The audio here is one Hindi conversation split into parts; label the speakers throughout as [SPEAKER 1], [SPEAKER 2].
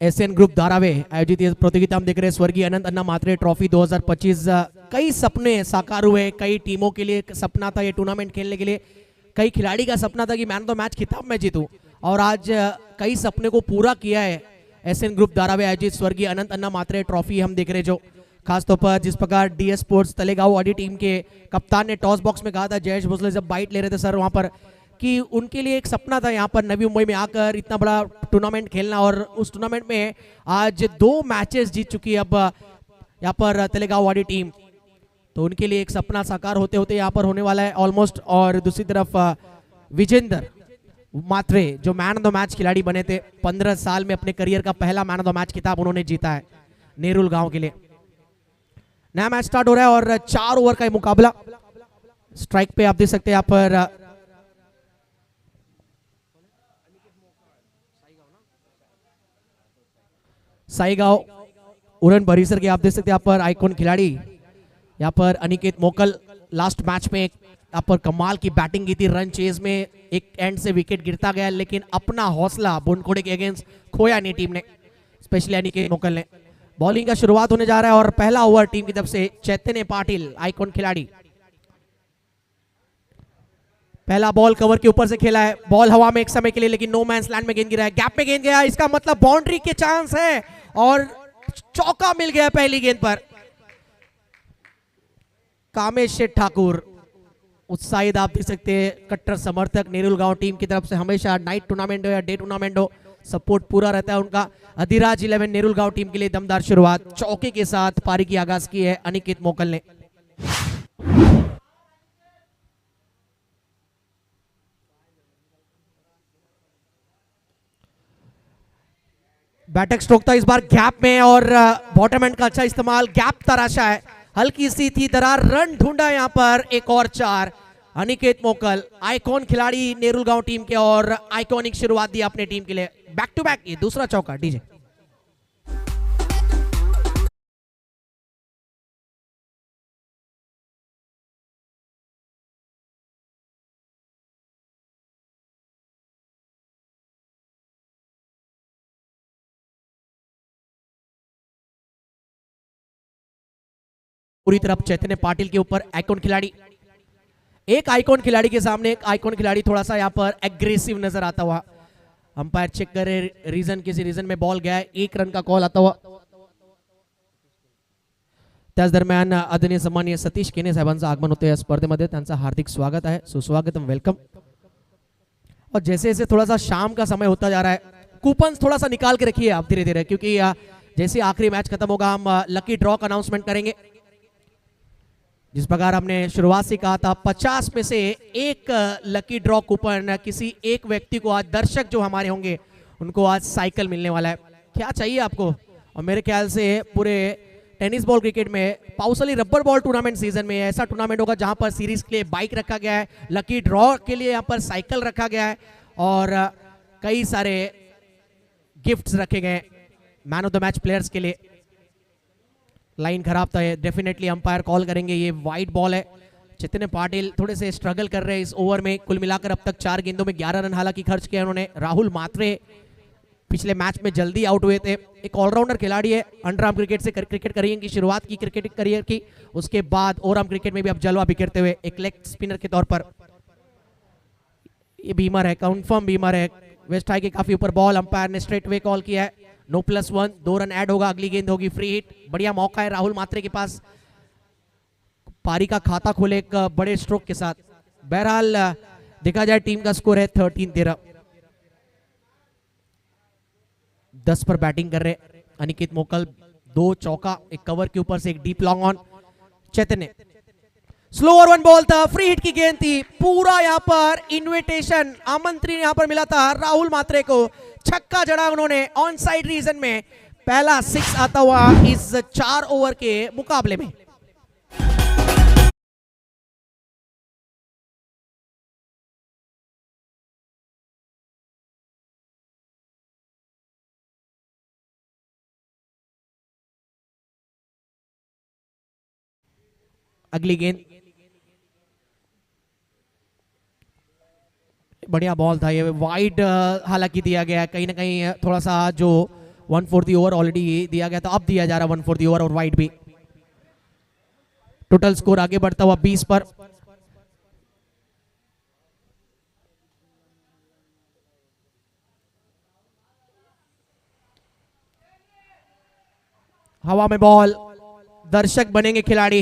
[SPEAKER 1] एसएन ग्रुप धारावे आयोजित इस प्रतियोगिता में देख रहे स्वर्गीय अनंत अन्ना मात्रे ट्रॉफी 2025। कई सपने साकार हुए, कई टीमों के लिए सपना था ये टूर्नामेंट खेलने के लिए, कई खिलाड़ी का सपना था कि मैन ऑफ द मैच खिताब में जीतूं, और आज कई सपने को पूरा किया है एसएन ग्रुप धारावे आयोजित स्वर्गीय अनंत अन्ना मात्रे ट्रॉफी हम देख रहे। जो खासतौर पर जिस प्रकार DS sports Talegaon Audi team के कप्तान ने टॉस बॉक्स में कहा था, जयेश भोसले जब बाइट ले रहे थे सर वहां पर, कि उनके लिए एक सपना था यहाँ पर नवी मुंबई में आकर इतना बड़ा टूर्नामेंट खेलना, और उस टूर्नामेंट में आज 2 मैचेस जीत चुकी है अब यहाँ पर तलेगांव वाली टीम। तो उनके लिए एक सपना साकार होते होते यहाँ पर होने वाला है ऑलमोस्ट। और दूसरी तरफ विजेंद्र मात्रे जो मैन ऑफ द मैच खिलाड़ी बने थे, 15 साल में अपने करियर का पहला मैन ऑफ द मैच खिताब उन्होंने जीता है नेरुल गांव के लिए। नया मैच स्टार्ट हो रहा है और 4 ओवर का मुकाबला। स्ट्राइक पे आप देख सकते हैं यहाँ पर साईगांव उड़न परिसर के आप देख सकते हैं यहाँ पर आइकॉन खिलाड़ी यहाँ पर अनिकेत मोकल। लास्ट मैच में यहाँ पर कमाल की बैटिंग की थी, रन चेज में एक एंड से विकेट गिरता गया, लेकिन अपना हौसला बुनकोड़े के अगेंस्ट खोया नहीं टीम ने, स्पेशली अनिकेत मोकल ने। बॉलिंग का शुरुआत होने जा रहा है और पहला ओवर टीम की तरफ से चैतन्य पाटिल आइकॉन खिलाड़ी। पहला बॉल कवर के ऊपर से खेला है, बॉल हवा में एक समय के लिए, लेकिन नो मैंस लैंड में गेंद गिरा है, गैप में गेंद गया, इसका मतलब बाउंड्री के चांस है और चौका मिल गया पहली गेंद पर। कामेश शेठ ठाकुर उत्साहित आप देख सकते हैं, कट्टर समर्थक नेरुल गांव टीम की तरफ से हमेशा नाइट टूर्नामेंट हो या डे टूर्नामेंट हो सपोर्ट पूरा रहता है उनका। अधिराज 11 नेरुल गांव टीम के लिए दमदार शुरुआत, चौके के साथ पारी की आगाज की है अनिकेत मोकल ने। बैटक स्ट्रोक था इस बार गैप में और बॉटम एंड का अच्छा इस्तेमाल, गैप तराशा है, हल्की सी थी दरार, रन ढूंढा यहां पर एक और 4। अनिकेत मोकल आइकॉन खिलाड़ी नेरुल गांव टीम के और आइकॉनिक शुरुआत दी अपने टीम के लिए। बैक टू बैक ये दूसरा चौका डीजे। पूरी तरफ चैतन्य पाटिल के ऊपर आइकॉन खिलाड़ी, एक आइकॉन खिलाड़ी के सामने एक आइकॉन खिलाड़ी थोड़ा सा यहाँ पर एग्रेसिव नजर आता हुआ। अंपायर चेक करे रीजन, किसी रीजन में बॉल गया है, 1 रन का कॉल आता हुआ। त्याच दरम्यान आदरणीय सन्माननीय सतीश केने साहेबांचं आगमन होतं या स्पर्धेमध्ये, त्यांचं हार्दिक स्वागत आहे, सुस्वागतम, वेलकम। और जैसे जैसे थोड़ा सा शाम का समय होता जा रहा है, कूपन थोड़ा सा निकाल के रखिए आप धीरे धीरे, क्योंकि जैसे आखिरी मैच खत्म होगा हम लकी ड्रॉ का अनाउंसमेंट करेंगे। जिस प्रकार हमने शुरुआत से कहा था 50 में से एक लकी ड्रॉ कूपन किसी एक व्यक्ति को, आज दर्शक जो हमारे होंगे उनको आज साइकिल मिलने वाला है। क्या चाहिए आपको? और मेरे ख्याल से पूरे टेनिस बॉल क्रिकेट में पाउसली रबर बॉल टूर्नामेंट सीजन में ऐसा टूर्नामेंट होगा जहां पर सीरीज के लिए बाइक रखा गया है, लकी ड्रॉ के लिए यहाँ पर साइकिल रखा गया है और कई सारे गिफ्ट्स रखे गए man of the match players के लिए। लाइन खराब था, डेफिनेटली अंपायर कॉल करेंगे, ये वाइड बॉल है। चैतन्य पाटिल थोड़े से स्ट्रगल कर रहे हैं इस ओवर में, कुल मिलाकर अब तक 4 गेंदों में 11 रन हालांकि खर्च किया उन्होंने। राहुल मात्रे पिछले मैच में जल्दी आउट हुए थे, एक ऑलराउंडर खिलाड़ी है, अंडरआर्म क्रिकेट से क्रिकेट करियर की शुरुआत की, क्रिकेट करियर की, उसके बाद ओवरआर्म क्रिकेट में भी अब जलवा बिखेरते हुए एक लेग स्पिनर के तौर पर। ये बीमर है, कंफर्म बीमर है, वेस्ट हाई के काफी ऊपर बॉल, अंपायर ने स्ट्रेट वे कॉल किया है, नो +1, 2 रन ऐड होगा, अगली गेंद होगी फ्री हिट। बढ़िया मौका है राहुल मात्रे के पास, पारी का खाता खोले एक बड़े स्ट्रोक के साथ। बहरहाल देखा जाए टीम का स्कोर है 13-13। 10 पर बैटिंग कर रहे अनिकेत मोकल, 2 चौका, एक कवर के ऊपर से एक deep long on. Chaitanya slow over 1 ball था, फ्री हिट की गेंद थी, पूरा यहाँ पर इन्विटेशन आमंत्रण यहाँ पर मिला था राहुल मात्रे को, छक्का जड़ा उन्होंने ऑन साइड रीजन में, पहला 6 आता हुआ इस 4 ओवर के मुकाबले में। अगली गेंद, बढ़िया बॉल था ये, वाइड हालांकि दिया गया, कहीं ना कहीं थोड़ा सा जो 1/4 ओवर ऑलरेडी दिया गया था, अब दिया जा रहा है 1/4 ओवर और वाइड भी। टोटल स्कोर आगे बढ़ता हुआ 20 पर। हवा में बॉल, दर्शक बनेंगे खिलाड़ी।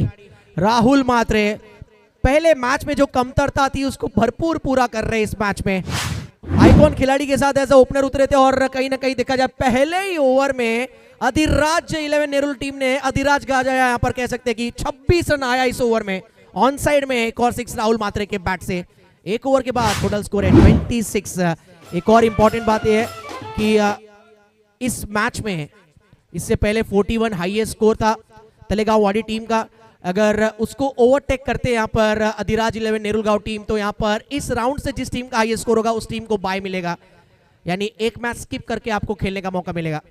[SPEAKER 1] राहुल मात्रे पहले मैच में जो कमतरता थी उसको भरपूर पूरा कर रहे इस मैच में। आइकॉन खिलाड़ी के साथ ऐसा ओपनर उतरे थे और कहीं ना कहीं देखा जाए पहले ही ओवर में अधिराज 11 नेरुल टीम ने अधिराज गाजाया, यहां पर कह सकते हैं कि 26 रन आया इस ओवर में। ऑन साइड में एक और 6 राहुल मात्रे के बैट से। एक ओवर के बाद टोटल स्कोर है 26। एक और इंपॉर्टेंट बात यह है कि इस मैच में इससे पहले 41 हाईएस्ट स्कोर था तलेगांव वाडी टीम का। अगर उसको ओवरटेक करते यहाँ पर अधिराज 11 नेरुलगांव टीम, तो यहाँ पर इस राउंड से जिस टीम का हाईएस्ट स्कोर होगा उस टीम को बाय मिलेगा, यानी एक मैच स्किप करके आपको खेलने का मौका मिलेगा।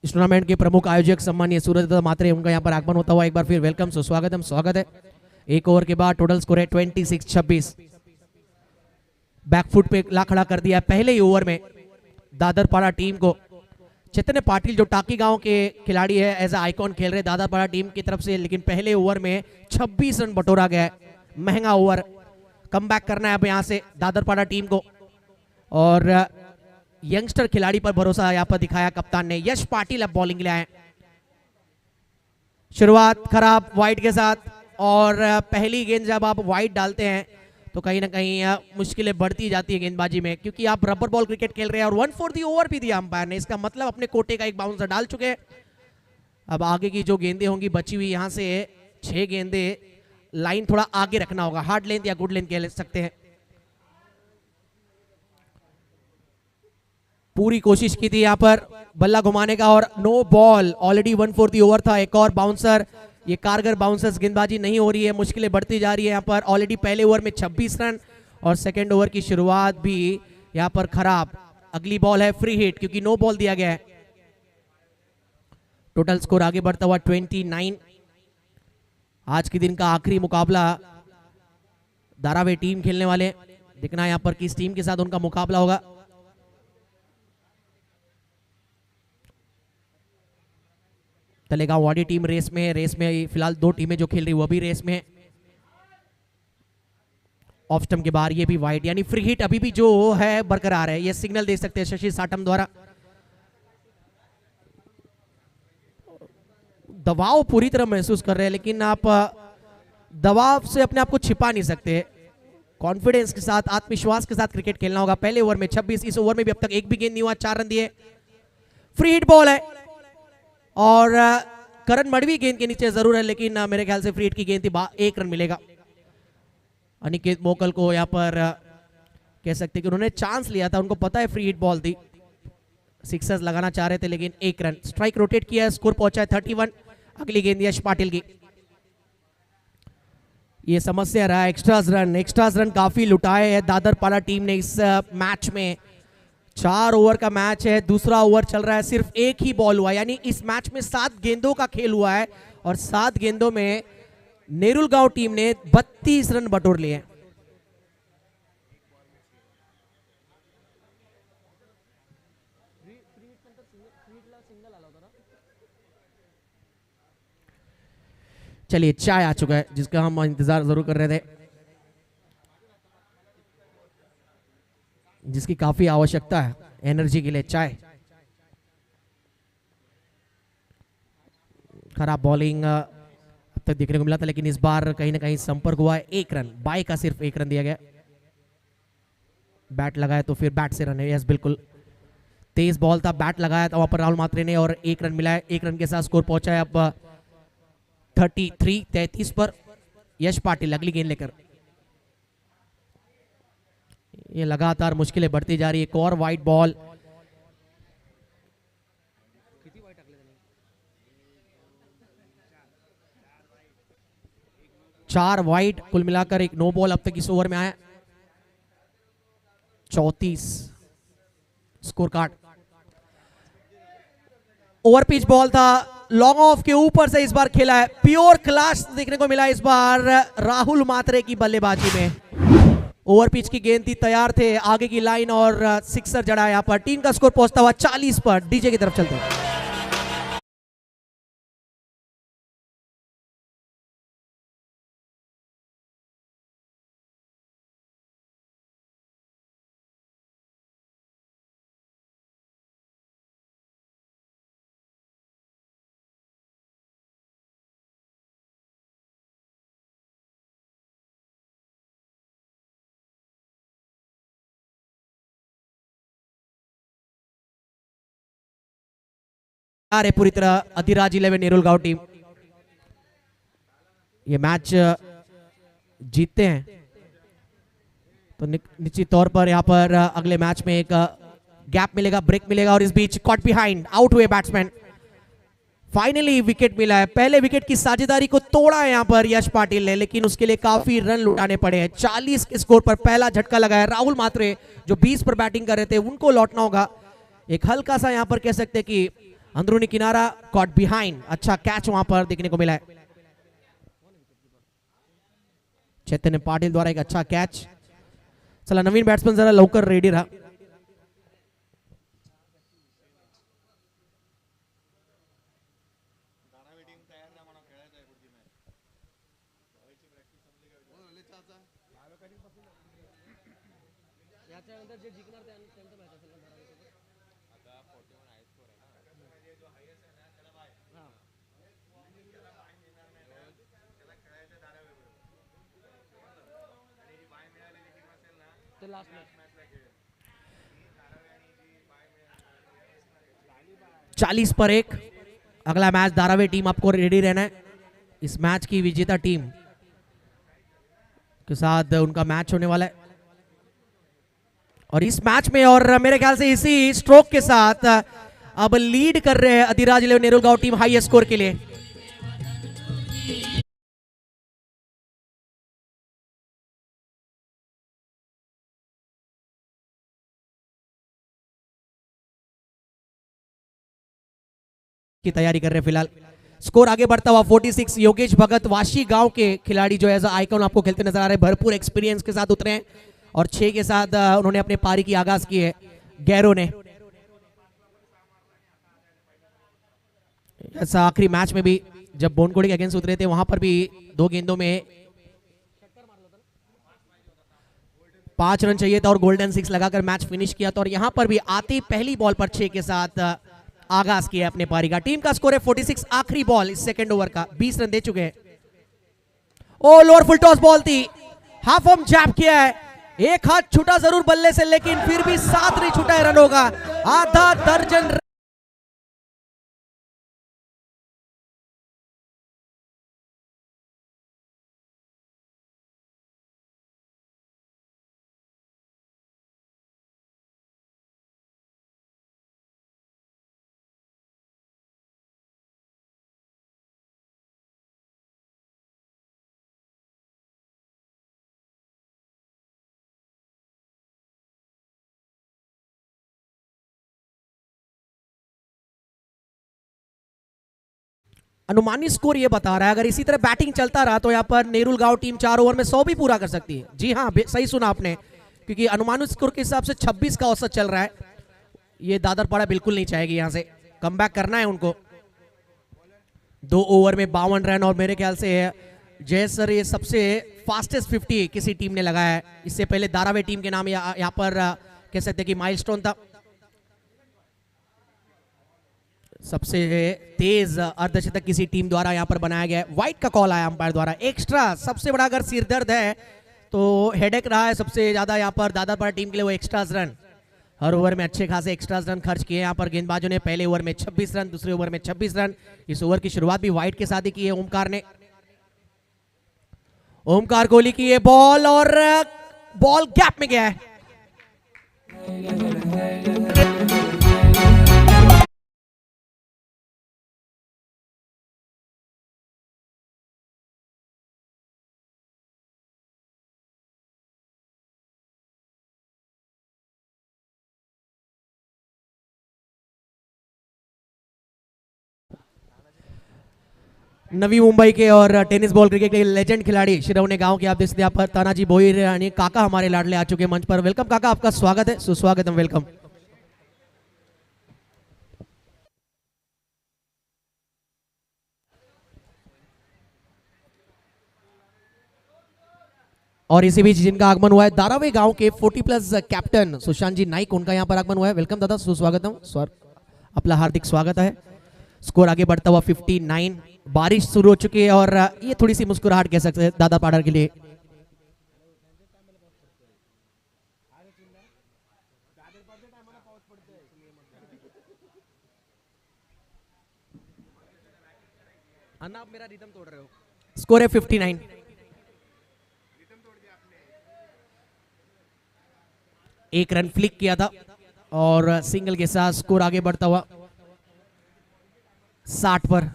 [SPEAKER 1] इस टूर्नामेंट के प्रमुख आयोजक सम्मानीय सूरज मात्रे, उनका यहाँ पर आगमन होता हुआ एक बार फिर वेलकम, सुस्वागतम, स्वागत है। एक ओवर के बाद टोटल स्कोर है 26-26। बैकफुट पे ला खड़ा कर दिया पहले ही ओवर में दादरपाड़ा टीम को। चैतन्य पाटिल जो टाकी गांव के खिलाड़ी है, एज ए आइकॉन खेल रहे दादरपाड़ा टीम की तरफ से, लेकिन पहले ओवर में 26 रन बटोरा गया है। महंगा ओवर, कमबैक करना है अब यहां से दादरपाड़ा टीम को। और यंगस्टर खिलाड़ी पर भरोसा यहाँ पर दिखाया कप्तान ने। यश पाटिल अब बॉलिंग ले आए। शुरुआत खराब वाइड के साथ, और पहली गेंद जब आप वाइड डालते हैं तो कहीं ना कहीं मुश्किलें बढ़ती जाती है गेंदबाजी में, क्योंकि आप रबर बॉल क्रिकेट खेल रहे हैं। और 1/4 ओवर भी दिया अंपायर ने, इसका मतलब अपने कोटे का एक बाउंसर डाल चुके हैं। अब आगे की जो गेंदें होंगी बची हुई, यहां से 6 गेंदें, लाइन थोड़ा आगे रखना होगा, हार्ड लेंथ या गुड लेंथ कह सकते हैं। पूरी कोशिश की थी यहां पर बल्ला घुमाने का और नो बॉल। ऑलरेडी 1/4 ओवर था। एक और बाउंसर, ये कारगर बाउंसर्स गेंदबाजी नहीं हो रही है, मुश्किलें बढ़ती जा रही है यहाँ पर। ऑलरेडी पहले ओवर में 26 रन और सेकेंड ओवर की शुरुआत भी यहाँ पर खराब। अगली बॉल है फ्री हिट, क्योंकि नो बॉल दिया गया है। टोटल स्कोर आगे बढ़ता हुआ 29। आज के दिन का आखिरी मुकाबला धारावी टीम खेलने वाले, देखना यहाँ पर किस टीम के साथ उनका मुकाबला होगा। तलेगांव वाडी टीम रेस में है। रेस में फिलहाल 2 टीमें जो खेल रही वो भी रेस में है। ऑफ स्टंप के बाहर ये भी वाइड, यानी फ्री हिट अभी भी जो है बरकरार है। ये सिग्नल दे सकते हैं शशि साटम द्वारा। दबाव पूरी तरह महसूस कर रहे हैं, लेकिन आप दबाव से अपने आप को छिपा नहीं सकते। कॉन्फिडेंस के साथ, आत्मविश्वास के साथ क्रिकेट खेलना होगा। पहले ओवर में 26, इस ओवर में भी अब तक एक भी गेंद नहीं हुआ, 4 रन दिए। फ्री हिट बॉल है और करण मडवी गेंद के नीचे जरूर है, लेकिन मेरे ख्याल से फ्री हिट की गेंद थी, 1 रन मिलेगा। अनिकेत मोकल को यहाँ पर कह सकते कि उन्होंने चांस लिया था, उनको पता है फ्री हिट बॉल थी, सिक्सर्स लगाना चाह रहे थे, लेकिन 1 रन। स्ट्राइक रोटेट किया है, स्कोर पहुंचा है 31। अगली गेंद यश पाटिल की। ये समस्या रहा एक्स्ट्रास रन काफी लुटाए है दादरपाड़ा टीम ने इस मैच में। 4 ओवर का मैच है, दूसरा ओवर चल रहा है, सिर्फ एक ही बॉल हुआ, यानी इस मैच में 7 गेंदों का खेल हुआ है और 7 गेंदों में नेरुलगांव टीम ने 32 रन बटोर लिए। चलिए, चाय आ चुका है जिसका हम इंतजार जरूर कर रहे थे, जिसकी काफी आवश्यकता है एनर्जी के लिए। चाय। खराब बॉलिंग अब तक देखने को मिला था, लेकिन इस बार कहीं ना कहीं संपर्क हुआ है। 1 रन, बाय का सिर्फ 1 रन दिया गया। बैट लगाया तो फिर बैट से रन है। यस, बिल्कुल तेज बॉल था, बैट लगाया था वहां पर राहुल मात्रे ने और 1 रन मिला है। 1 रन के साथ स्कोर पहुंचा है अब 33 पर। यश पाटिल अगली गेंद लेकर। ये लगातार मुश्किलें बढ़ती जा रही है। एक और वाइड बॉल, चार वाइड कुल मिलाकर, एक नो बॉल अब तक इस ओवर में आया। 34 score card. Over pitch ball था, लॉन्ग ऑफ के ऊपर से इस बार खेला है। प्योर क्लास देखने को मिला इस बार राहुल मात्रे की बल्लेबाजी में। ओवर पिच की गेंद थी, तैयार थे, आगे की लाइन और सिक्सर जड़ा यहाँ पर। टीम का स्कोर पहुंचता हुआ 40 पर। डीजे की तरफ चलते हैं। है पूरी तरह अधिराज 11 नेरुल गांव टीम। ये मैच जीतते हैं तो निश्चित तौर पर यहाँ पर अगले मैच में एक गैप मिलेगा, ब्रेक मिलेगा। और इस बीच कॉट बिहाइंड, आउट हुए बैट्समैन। फाइनली विकेट मिला है। पहले विकेट की साझेदारी को तोड़ा है यहाँ पर यश पाटिल ने, लेकिन उसके लिए काफी रन लुटाने पड़े हैं। 40 के स्कोर पर पहला झटका लगा है। राहुल मात्रे जो 20 पर बैटिंग कर रहे थे, उनको लौटना होगा। एक हल्का सा यहाँ पर कह सकते हैं कि अंदरूनी किनारा, कॉट बिहाइंड। अच्छा कैच वहां पर देखने को मिला है। चैतन्य पाटिल द्वारा एक अच्छा कैच। चला नवीन बैट्समैन जरा लवकर रेडी रहा। चालीस पर 1। अगला मैच धारावी टीम आपको रेडी रहना है। इस मैच की विजेता टीम के साथ उनका मैच होने वाला है। और इस मैच में, और मेरे ख्याल से इसी स्ट्रोक के साथ अब लीड कर रहे हैं अधिराज 11 नेरुल गांव टीम हाई स्कोर के लिए। की तैयारी कर रहे हैं फिलहाल। स्कोर आगे बढ़ता हुआ 46। योगेश भगत वाशी गांव के खिलाड़ी जो एज आइकॉन आपको खेलते नजर आ रहे हैं। भरपूर एक्सपीरियंस के साथ उतरे हैं और 6 के साथ उन्होंने अपने पारी की आगाज की है गैरो ने। ऐसा आखिरी मैच में भी जब बोनकोड़ी के अगेंस्ट उतरे थे, वहां पर भी 2 गेंदों में 5 रन चाहिए था और गोल्डन 6 लगाकर मैच फिनिश किया था। और यहां पर भी आती पहली बॉल पर 6 के साथ आगाज किया अपने पारी का। टीम का स्कोर है 46। आखिरी बॉल इस सेकंड ओवर का, 20 रन दे चुके हैं। ओ लोअर फुल टॉस बॉल थी, हाफ ऑर्म जैब किया है। एक हाथ छूटा जरूर बल्ले से, लेकिन फिर भी 7 नहीं छूटा रन होगा। आधा दर्जन अनुमानित स्कोर ये बता रहा है, अगर इसी तरह बैटिंग चलता रहा तो यहाँ पर नेरुल गांव टीम 4 ओवर में 100 भी पूरा कर सकती है। जी हाँ, सही सुना आपने, क्योंकि अनुमानित स्कोर के हिसाब से 26 का औसत चल रहा है। ये दादरपाड़ा बिल्कुल नहीं चाहेगी यहाँ से, कमबैक करना है उनको। 2 ओवर में 52 रन। और मेरे ख्याल से जय सर ये सबसे फास्टेस्ट 50 किसी टीम ने लगाया है। इससे पहले धारावी टीम के नाम यहाँ पर कह सकते हैं कि माइलस्टोन था। सबसे तेज अर्धशतक किसी टीम द्वारा यहां पर बनाया गया है। व्हाइट का कॉल आया अंपायर द्वारा। एक्स्ट्रा, सबसे बड़ा अगर सिरदर्द है तो हेडेक रहा है सबसे ज्यादा यहां पर दादापाड़ा टीम के लिए, वो एक्स्ट्रास रन। हर ओवर में अच्छे खासे एक्स्ट्रास रन खर्च किए यहां पर गेंदबाजों ने। पहले ओवर में 26 रन, दूसरे ओवर में 26 रन। इस ओवर की शुरुआत भी व्हाइट के साथ ही की है ओमकार ने। ओमकार कोहली की ये बॉल, और बॉल गैप में गया है। नवी मुंबई के और टेनिस बॉल क्रिकेट के लेजेंड खिलाड़ी शिरवणे गांव के आप देख सकते हैं, यहाँ पर तानाजी भोईर यानी काका हमारे लाडले आ चुके हैं मंच पर। वेलकम काका, आपका स्वागत है, सुस्वागतम, वेलकम। और इसी बीच जिनका आगमन हुआ है दारावे गांव के 40+ कैप्टन सुशांत जी नाइक, उनका यहाँ पर आगमन हुआ है। वेलकम दादा, सुस्वागतम, अपना हार्दिक स्वागत है। स्कोर आगे बढ़ता हुआ 59। बारिश शुरू हो चुकी है और ये थोड़ी सी मुस्कुराहट कह सकते हैं दादा पाड़र के लिए। अन्ना, आप मेरा रिदम तोड़ रहे हो। स्कोर है 59। एक रन फ्लिक किया था और सिंगल के साथ स्कोर आगे बढ़ता हुआ 60 पर।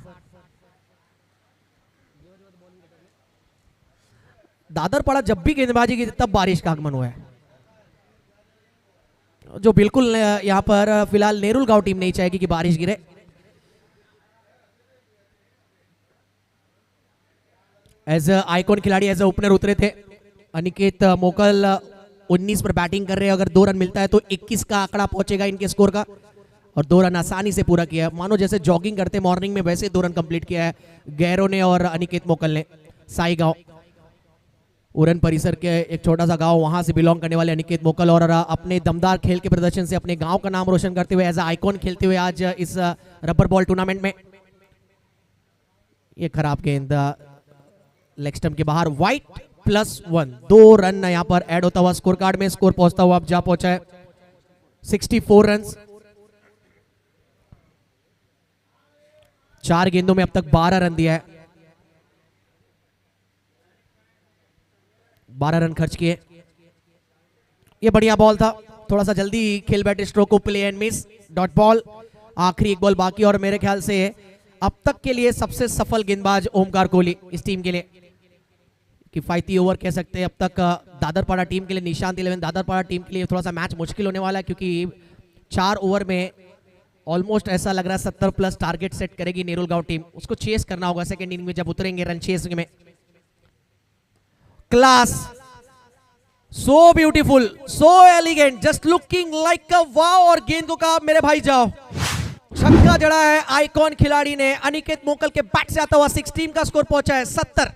[SPEAKER 1] दादरपाड़ा जब भी गेंदबाजी की तब बारिश का आगमन हुआ है, जो बिल्कुल यहां पर फिलहाल नेरुल गांव टीम नहीं चाहेगी कि बारिश गिरे। एज आइकॉन खिलाड़ी, एज ओपनर उतरे थे अनिकेत मोकल। 19 पर बैटिंग कर रहे हैं, अगर 2 रन मिलता है तो 21 का आंकड़ा पहुंचेगा इनके स्कोर का, और 2 रन आसानी से पूरा किया है। मानो जैसे जॉगिंग करते मॉर्निंग में, वैसे 2 रन कंप्लीट किया है गैरो ने और अनिकेत मोकल ने। साई गांव, उरन परिसर के एक छोटा सा गांव, वहां से बिलोंग करने वाले अनिकेत मोकल, और अपने दमदार खेल के प्रदर्शन से अपने गांव का नाम रोशन करते हुए एज आइकॉन खेलते हुए आज इस रबर बॉल टूर्नामेंट में। ये खराब गेंद लेग स्टंप के बाहर। वाइट +1, 2 रन यहां पर ऐड होता हुआ स्कोर कार्ड में। स्कोर पहुंचता हुआ अब जा पहुंचा है 64 रन। 4 गेंदों में अब तक 12 रन दिया है, 12 रन खर्च किए। ये बढ़िया बॉल था, थोड़ा सा जल्दी खेल बैठे, स्ट्रोक को play and miss, dot ball. आखिरी एक बॉल बाकी, और मेरे ख्याल से अब तक के लिए सबसे सफल गेंदबाज ओमकार कोहली इस टीम के लिए, किफायती ओवर कह सकते हैं अब तक दादरपाड़ा टीम के लिए। निशांत 11 दादरपाड़ा टीम के लिए थोड़ा सा मैच मुश्किल होने वाला है, क्योंकि 4 ओवर में ऑलमोस्ट ऐसा लग रहा है 70+ टारगेट सेट करेगी नेरुल गांव टीम। उसको चेस करना होगा सेकंड इनिंग में जब उतरेंगे रन चेस में। Class, so beautiful, so elegant, just looking like a wow. और गेंद को कहा मेरे भाई जाओ, छक्का जड़ा है आइकॉन खिलाड़ी ने। अनिकेत मोकल के बैट से आता हुआ 16 का स्कोर पहुंचा है 70।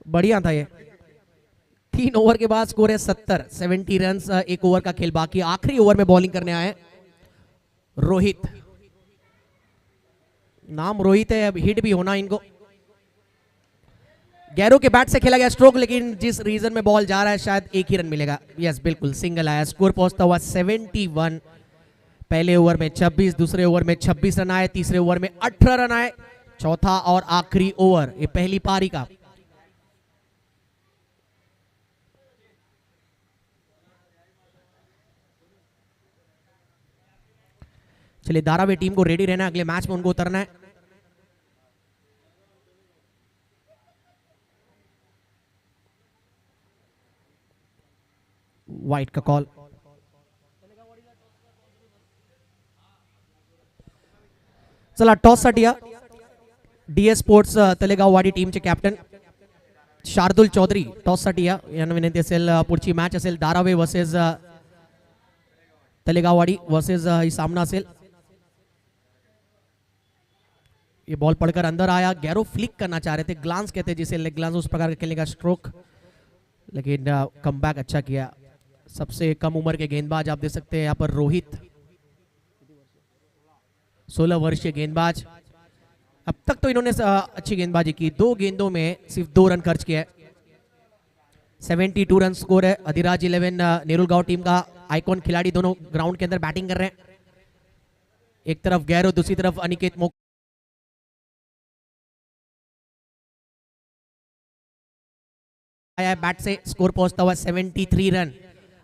[SPEAKER 1] बढ़िया था ये। 3 ओवर के बाद स्कोर है 70, 70 रन। 1 ओवर का खेल बाकी, आखिरी ओवर में बॉलिंग करने आए रोहित। नाम रोहित है, अब हिट भी होना इनको। गैरो के बैट से खेला गया स्ट्रोक, लेकिन जिस रीजन में बॉल जा रहा है शायद एक ही रन मिलेगा। यस, बिल्कुल सिंगल आया। स्कोर पहुंचता हुआ 71। पहले ओवर में 26, दूसरे ओवर में 26 रन आए, तीसरे ओवर में 18 रन आए। चौथा और आखिरी ओवर ये पहली पारी का। चलिए, धारावी टीम को रेडी रहना है, अगले मैच में उनको उतरना है। वाइट का कॉल। चला, टॉस साठी डीएस स्पोर्ट्स तलेगाववाडी टीमचे कॅप्टन शार्दुल चौधरी टॉस साठी यांना विनंती असेल। पुढची मॅच असेल धारावे वर्सेस तलेगाववाडी वर्सेस ही सामना असेल। ये बॉल पड़कर अंदर आया, गैरो फ्लिक करना चाह रहे थे, ग्लांस कहते हैं जिसे, लेग ग्लांस, उस प्रकार का खेलने का स्ट्रोक, लेकिन कमबैक अच्छा किया। सबसे कम उम्र के गेंदबाज आप देख सकते हैं यहाँ पर रोहित, 16 वर्षीय गेंदबाज। अब तक तो इन्होंने अच्छी गेंदबाजी की, 2 गेंदों में सिर्फ 2 रन खर्च किया है। 72 रन स्कोर है। अधिराज 11 नेरुल गांव टीम का आइकॉन खिलाड़ी दोनों ग्राउंड के अंदर बैटिंग कर रहे हैं। एक तरफ गैरो, दूसरी तरफ अनिकेत मोक आया बैट से, स्कोर पहुंचता हुआ 73 रन।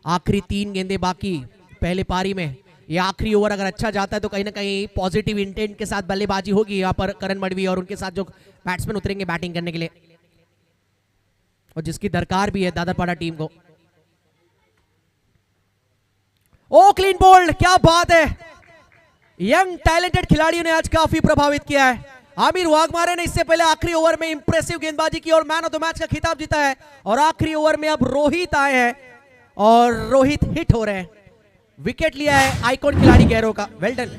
[SPEAKER 1] आखिरी 3 गेंदे बाकी पहले पारी में। ये आखिरी ओवर अगर अच्छा जाता है तो कहीं ना कहीं पॉजिटिव इंटेंट के साथ बल्लेबाजी होगी यहाँ पर करण मडवी और उनके साथ जो बैट्समैन उतरेंगे बैटिंग करने के लिए, और जिसकी दरकार भी है दादरपाड़ा टीम को। ओ क्लीन बोल्ड, क्या बात है। यंग टैलेंटेड खिलाड़ियों ने आज काफी प्रभावित किया है। आमिर वाघमारे ने इससे पहले आखिरी ओवर में इंप्रेसिव गेंदबाजी की और मैन ऑफ द मैच का खिताब जीता है, और आखिरी ओवर में अब रोहित आए हैं और रोहित हिट हो रहे हैं। विकेट लिया है आइकॉन खिलाड़ी गैरो का, वेल डन।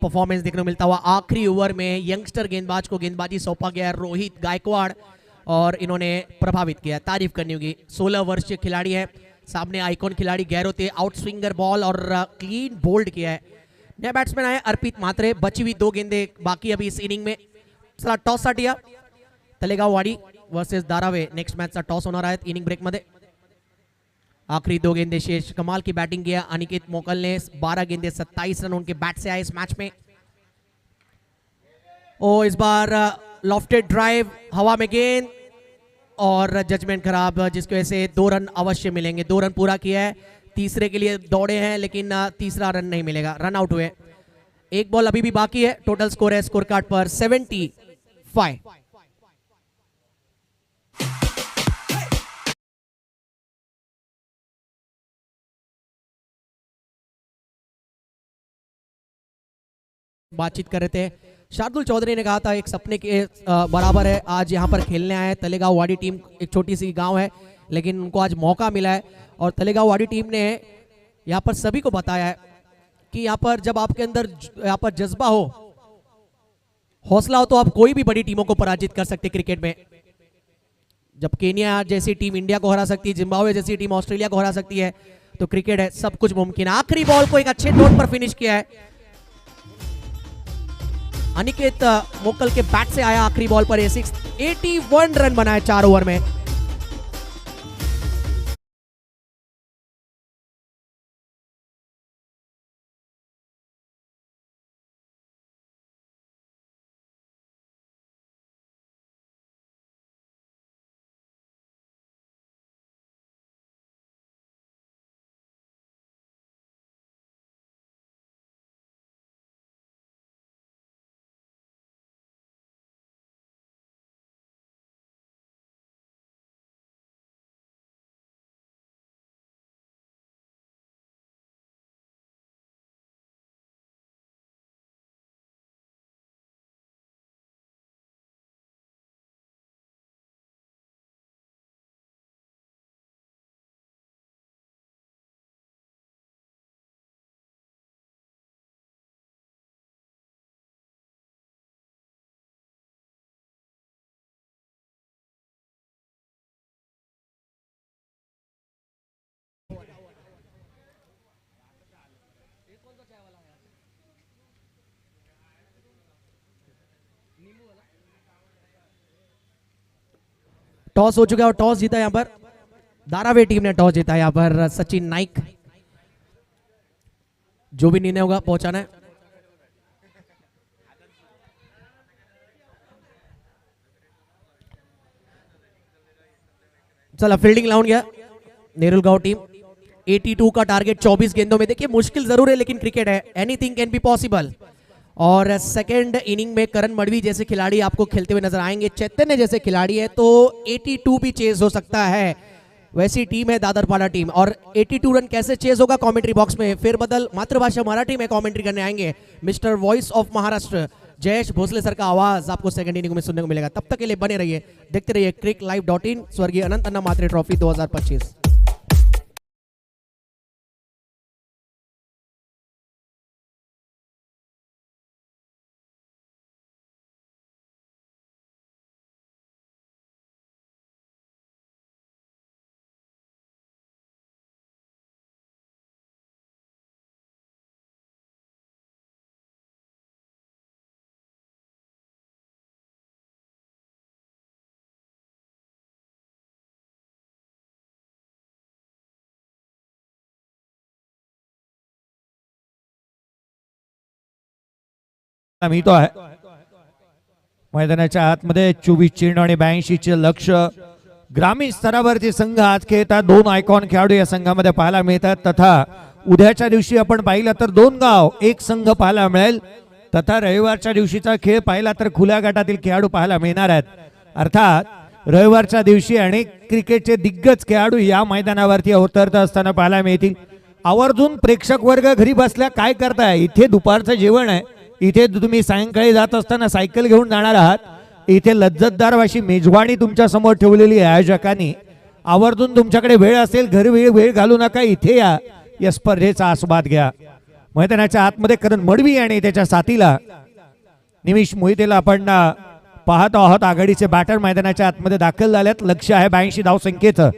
[SPEAKER 1] परफॉर्मेंस देखने को मिलता हुआ आखिरी ओवर में यंगस्टर गेंदबाज को गेंदबाजी सौंपा गया रोहित गायकवाड़, और इन्होंने प्रभावित किया, तारीफ करनी होगी। 16 वर्षीय खिलाड़ी है, सामने आइकॉन खिलाड़ी गैरो थे। आउट स्विंगर बॉल और क्लीन बोल्ड किया है। नया बैट्समैन आए अर्पित मात्रे, बची हुई 2 गेंदे बाकी अभी इस इनिंग में। चला टॉस साठी तलेगाव वाडी वर्सेस दारावे, नेक्स्ट मैचचा टॉस होणार आहे इनिंग ब्रेक मध्ये। आखिरी 2 गेंदे शेष, कमाल की बैटिंग किया अनिकेत मोकल ने। 12 गेंदे 27 रन उनके बैट से आए इस मैच में। ओ इस बार लॉफ्टेड ड्राइव, हवा में गेंद और जजमेंट खराब, जिसकी वजह से 2 रन अवश्य मिलेंगे। 2 रन पूरा किया है, तीसरे के लिए दौड़े हैं लेकिन तीसरा रन नहीं मिलेगा, रन आउट हुए। एक बॉल अभी भी बाकी है। टोटल स्कोर है स्कोर कार्ड पर 75। बातचीत कर रहे थे, शार्दुल चौधरी ने कहा था एक सपने के बराबर है। आज यहाँ पर खेलने आए तलेगांव वाडी टीम, एक छोटी सी गांव है लेकिन उनको आज मौका मिला है, और तलेगांव वाडी टीम ने यहाँ पर सभी को बताया है कि यहाँ पर जब आपके अंदर यहाँ पर जज्बा हो, हौसला हो, तो आप कोई भी बड़ी टीमों को पराजित कर सकते क्रिकेट में। जब केनिया जैसी टीम इंडिया को हरा सकती है, जिम्बाब्वे जैसी टीम ऑस्ट्रेलिया को हरा सकती है, तो क्रिकेट है, सब कुछ मुमकिन है। आखिरी बॉल को एक अच्छे नोट पर फिनिश किया है अनिकेत मोकल के बैट से आया आखिरी बॉल पर 81 रन बनाए 4 ओवर में। टॉस हो चुका है और टॉस जीता यहाँ पर धारावी टीम ने, टॉस जीता यहाँ पर सचिन नाइक। जो भी निर्णय होगा पहुंचाना है। चला फील्डिंग लाउंड गया नेरुल गांव टीम। 82 का टारगेट 24 गेंदों में। देखिए मुश्किल जरूर है लेकिन क्रिकेट है, एनीथिंग कैन बी पॉसिबल। और सेकंड इनिंग में करण मडवी जैसे खिलाड़ी आपको खेलते हुए नजर आएंगे, चैतन्य जैसे खिलाड़ी है, तो 82 भी चेज हो सकता है। वैसी टीम है दादरपाड़ा टीम। और 82 रन कैसे चेज होगा कमेंट्री बॉक्स में फेरबदल मातृभाषा मराठी में कमेंट्री करने आएंगे mister voice of Maharashtra Jayesh Bhosale sir का आवाज आपको सेकंड इनिंग में सुनने को मिलेगा। तब तक के लिए बने रहिए, देखते रहिए cricklive.in, स्वर्गीय अनंत अन्ना मात्रे ट्रॉफी 2025।
[SPEAKER 2] मिळतो आहे. मैदानाच्या आतमध्ये 24 चेंडू आणि 82 लक्ष. ग्रामीण स्तरावरती संघ आज खेळतात. 2 आयकॉन खेळाडू या संघामध्ये पाहायला मिळतात. तथा उद्याच्या दिवशी आपण पाहिलं तर 2 गाव 1 संघ पाहायला मिळेल. तथा रविवारच्या दिवशीचा खेळ पाहिला तर खुल्या गटातील खेळाडू पाहायला मिळणार आहेत. अर्थात रविवारच्या दिवशी अनेक क्रिकेटचे दिग्गज खेळाडू या मैदानावरती अवतरत असताना पाहायला मिळतील. आवर्जून प्रेक्षक वर्ग घरी बसल्या काय करताय, इथे दुपारचं जेवण आहे, इथे तुम्ही सायंकाळी जात असताना सायकल घेऊन जाणार आहात, इथे लज्जतदार अशी मेजवानी तुमच्या समोर ठेवलेली आहे आयोजकांनी. आवर्जून तुमच्याकडे वेळ असेल, घरी वेळ घालू नका, इथे या स्पर्धेचा आस्वाद घ्या. मैदानाच्या आतमध्ये करण मडवी आणि त्याच्या साथीला निमिष मोहितेला आपण पाहत आहोत. आघाडीचे बॅटर मैदानाच्या आतमध्ये दाखल झालेत. लक्ष आहे 82 धावसंख्येचं.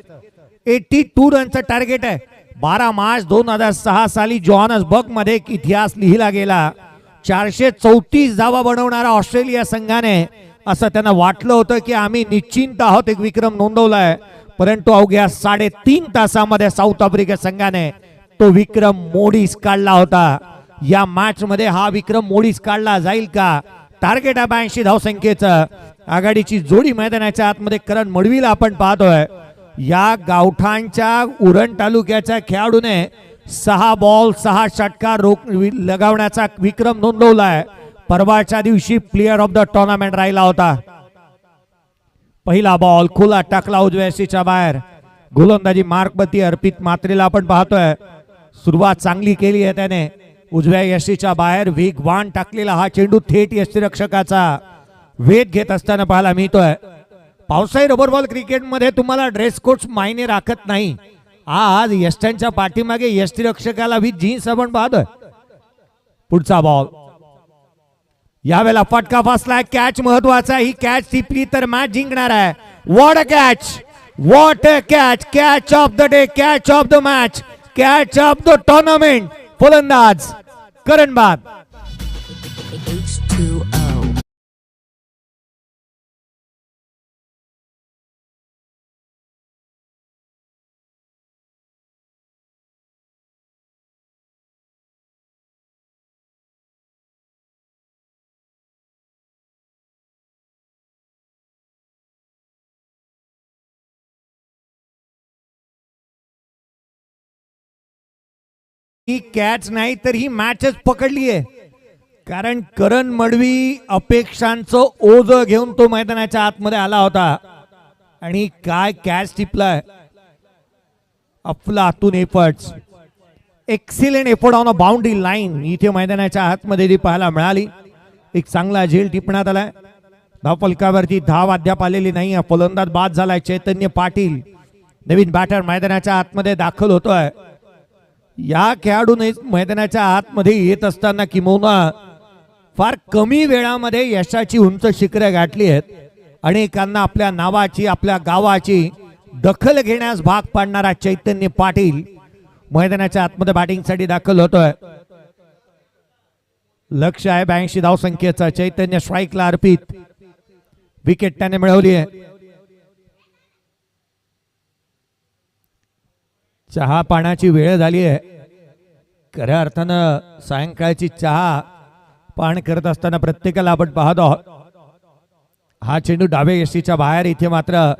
[SPEAKER 2] 82 रनचं टार्गेट आहे. 12 मार्च 2006 साली जोहान्सबर्ग मध्ये एक इतिहास लिहिला गेला. 434 धावा बनवणारा ऑस्ट्रेलिया संघाने असं त्यांना वाटलं होतं की आम्ही निश्चिंत आहोत, एक विक्रम नोंदवलाय. परंतु अवघ्या 3.5 तासामध्ये साऊथ आफ्रिका संघाने तो विक्रम मोडीस काढला होता. या मॅच मध्ये हा विक्रम मोडीस काढला जाईल का? टार्गेट आहे 82 धावसंख्येचं. आघाडीची जोडी मैदानाच्या आतमध्ये करण मडवीला आपण पाहतोय. या गावठाणच्या उरण तालुक्याच्या खेळाडूने 6 बॉल 6 षटकार लगावण्याचा विक्रम नोंदवलाय. परवाच्या दिवशी प्लेयर ऑफ द टुर्नामेंट राहिला होता. पहिला बॉल खुला टाकला उजव्या यष्टीच्या बाहेर. गोलंदाजी मार्कवरती अर्पित मात्रेला आपण पाहतोय. सुरुवात चांगली केली आहे त्याने. उजव्या यष्टीच्या बाहेर वेगवान टाकलेला हा चेंडू थेट यष्टीरक्षकाचा वेध घेत असताना पाहायला मिळतोय. पावसाळी रबर बॉल क्रिकेटमध्ये तुम्हाला ड्रेस कोड मायने राखत नाही. आज यष्ट्यांच्या पाठीमागे यष्टीरक्षकाला विथ जीन्स आपण पाहतोय. पुढचा बॉल यावेळेला फटका फसलाय. कॅच महत्वाचा. ही कॅच टिपली तर मॅच जिंकणार आहे. What a catch, what a catch. Catch of the day, catch of the match, catch of the tournament. फलंदाज करण बाद. ही कॅच नाही तर ही मॅचच पकडली आहे. कारण करण मडवी अपेक्षांचं ओझ घेऊन तो मैदानाच्या आतमध्ये आला होता आणि काय कॅच टिपलाय. अफलातून efforts, excellent effort on a boundary line इथे मैदानाच्या आतमध्ये जी पाहायला मिळाली. एक चांगला झेल टिपण्यात आलाय. धावफलकावरती धाव अद्याप आलेली नाही. फलंदाज बाद झालाय चैतन्य पाटील. नवीन बॅटर मैदानाच्या आतमध्ये दाखल होतोय. या खेळाडूने मैदानाच्या आतमध्ये येत असताना किंबहुना फार कमी वेळामध्ये यशाची उंच शिखरे गाठली आहेत. अनेकांना आपल्या नावाची, आपल्या गावाची दखल घेण्यास भाग पाडणारा चैतन्य पाटील मैदानाच्या आतमध्ये बॅटिंगसाठी दाखल होतोय. लक्ष आहे 82 धावसंख्येचा. चैतन्य स्ट्राईकला अर्पित. विकेट त्याने मिळवली आहे. चहा पाण्याची वेळ झाली आहे. खऱ्या अर्थानं सायंकाळची चहा पान करत असताना प्रत्येकाला आपण पाहत आहोत. हा चेंडू डावे यष्टीच्या बाहेर इथे मात्र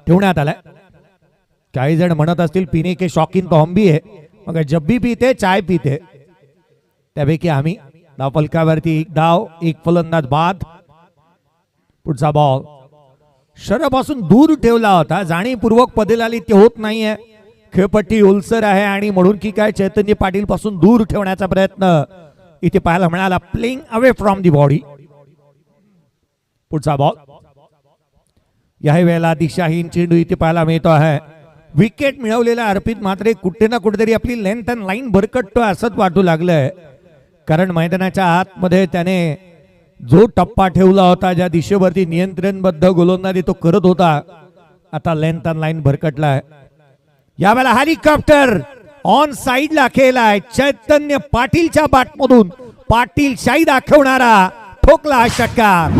[SPEAKER 2] ठेवण्यात आलाय. काही जण म्हणत असतील पिणे के शौकीन तो हम भी है, मगर जब भी पीते चाय पीते. त्यापैकी आम्ही धावफलकावरती एक धाव, एक फलंदाज बाद. पुढचा बॉल शरीरापासून दूर ठेवला होता. जाणीवपूर्वक पदेला ते होत नाहीये. खेळपट्टी ओलसर आहे आणि म्हणून की काय चैतन्य पाटील पासून दूर ठेवण्याचा प्रयत्न इथे पाहायला मिळाला. Playing away from the body. पुढचा बॉल याही वेळेला दिशाहीन चेंडू इथे पाहायला मिळतो आहे. विकेट मिळवलेला अर्पित मात्र कुठे ना कुठेतरी आपली लेंथ अँड लाईन भरकटतो असंच वाटू लागलंय. कारण मैदानाच्या आतमध्ये त्याने जो टप्पा ठेवला होता, ज्या दिशेवरती नियंत्रणबद्ध गोलंदाजी तो करत होता, आता लेंथ अँड लाईन भरकटलाय. यावेळेला हेलिकॉप्टर ऑन साइडला खेळलाय. चैतन्य पाटीलच्या बॅटमधून पाटील शाही दाखवणारा ठोकला षटकार.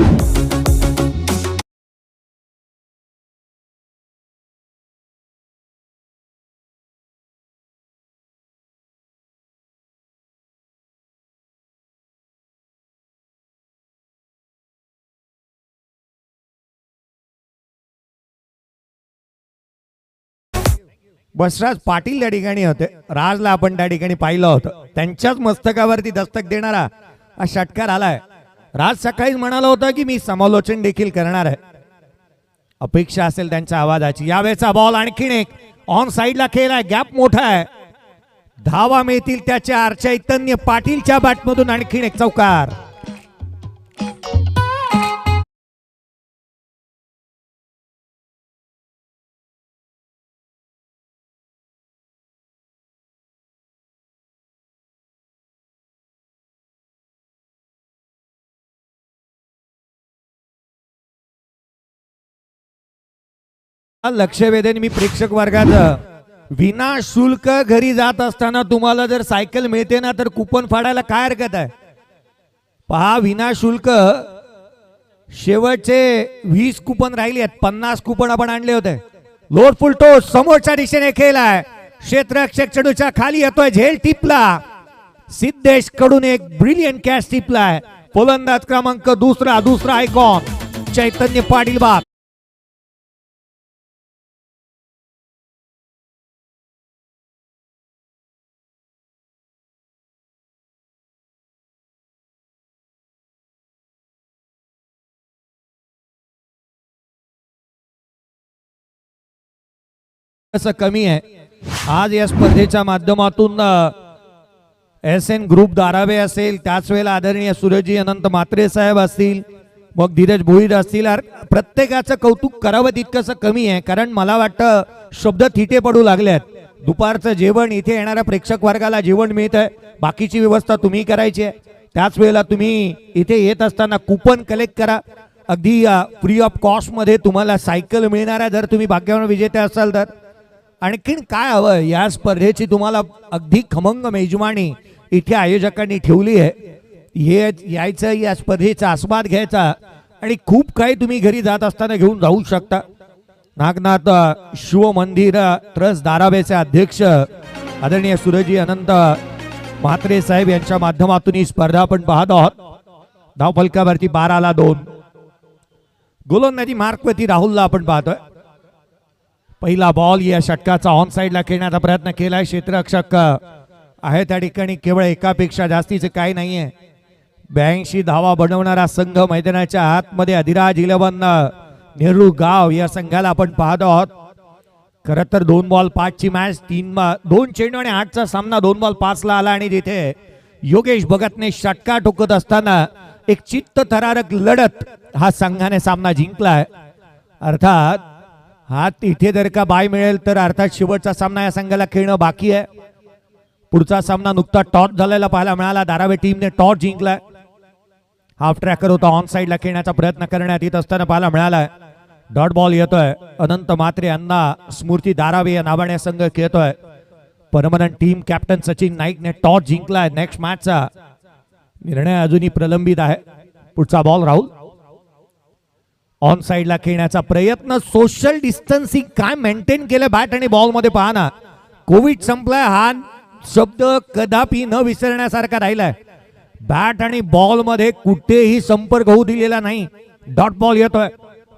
[SPEAKER 2] बसराज पाटील त्या ठिकाणी होते. राजला आपण त्या ठिकाणी पाहिलं होतं. त्यांच्याच मस्तकावरती दस्तक देणारा हा षटकार आलाय. राज सकाळीच म्हणाला होता की मी समालोचन देखील करणार आहे. अपेक्षा असेल त्यांच्या आवाजाची. यावेळेचा बॉल आणखीन एक ऑन साइडला खेळलाय. गॅप मोठा आहे. धावा मिळतील त्याच्या चैतन्य पाटीलच्या बॅटमधून आणखीन एक चौकार. लक्ष वेधेन मी प्रेक्षक वर्गाचं, विना शुल्क घरी जात असताना तुम्हाला जर सायकल मिळते ना तर कुपन फाडायला काय हरकत आहे. पहा, विना शुल्क शेवटचे 20 कुपन राहिले आहेत. 50 कुपन आपण आणले होते. लोड फुल टोस समोरच्या दिशेने खेळलाय. क्षेत्ररक्षक चेंडूच्या खाली येतोय. झेल टिपला. सिद्धेश कडून एक ब्रिलियंट कॅच टिपलाय. फलंदाज क्रमांक दुसरा आयकॉन चैतन्य पाटील बाद. असं कमी आहे. आज या स्पर्धेच्या माध्यमातून SN ग्रुप धारावे असेल, त्याच वेळेला आदरणीय सूरजी अनंत म्हात्रे साहेब असतील, मग धीरज भोईर असतील, प्रत्येकाचं कौतुक करावं तितकंसं कमी आहे. कारण मला वाटतं शब्द थिटे पडू लागलेत. दुपारचं जेवण इथे येणाऱ्या प्रेक्षक वर्गाला जेवण मिळत आहे, बाकीची व्यवस्था तुम्ही करायची आहे. त्याच वेळेला तुम्ही इथे येत असताना कुपन कलेक्ट करा. अगदी फ्री ऑफ कॉस्ट मध्ये तुम्हाला सायकल मिळणार आहे जर तुम्ही भाग्यवान विजेते असाल तर. आणखीन काय हवं. या स्पर्धेची तुम्हाला अगदी खमंग मेजवानी इथे आयोजकांनी ठेवली आहे. हे यायचं, या स्पर्धेचा आस्वाद घ्यायचा आणि खूप काही तुम्ही घरी जात असताना घेऊन जाऊ शकता. नागनाथ शिव मंदिर ट्रस्ट धारावेचे अध्यक्ष आदरणीय सूरजी अनंत म्हात्रे साहेब यांच्या माध्यमातून ही स्पर्धा आपण पाहत आहोत. धावफलकावरती 12ला 2. गोलंदाजी मार्कवरती राहुलला आपण पाहतोय. पहिला बॉल या षटकाचा ऑन साइडला खेळण्याचा प्रयत्न केलाय. क्षेत्ररक्षक आहे त्या ठिकाणी केवळ एकापेक्षा जास्तीचे काही नाहीये. 82 धावा बनवणारा संघ मैदानाच्या आतमध्ये अधिराज 11 नेहरू गाव या संघाला आपण पाहत आहोत. खरं तर 2 बॉल 5ची मॅच, 2 चेंडू आणि 8चा सामना 2 बॉल 5ला आला आणि तिथे योगेश भगतने षटकार ठोकत असताना एक चित्तथरारक लढत हा संघाने सामना जिंकलाय. अर्थात हा तिथे जर का बाय मिळेल तर अर्थात शेवटचा सामना या संघाला खेळणं बाकी आहे. पुढचा सामना नुकता टॉस झालेला पाहायला मिळाला. धारावे टीमने टॉस जिंकलाय. हाफ ट्रॅकर होता. ऑन साइडला खेळण्याचा प्रयत्न करण्यात येत असताना पाहायला मिळालाय. डॉट बॉल येतोय. अनंत म्हात्रे यांना स्मृती धारावे या नावाने संघ खेळतोय. परमनंट टीम कॅप्टन सचिन नाईकने टॉस जिंकलाय. नेक्स्ट मॅचचा निर्णय अजूनही प्रलंबित आहे. पुढचा बॉल राहुल. ऑन साइडला खेळण्याचा प्रयत्न. सोशल डिस्टन्सिंग काय मेंटेन केलं बॅट आणि बॉल मध्ये. पहा ना, कोविड संपलाय हा शब्द कदापि न विसरण्यासारखा राहिलाय. बॅट आणि बॉल मध्ये कुठेही संपर्क होऊ दिलेला नाही. डॉट बॉल येतोय.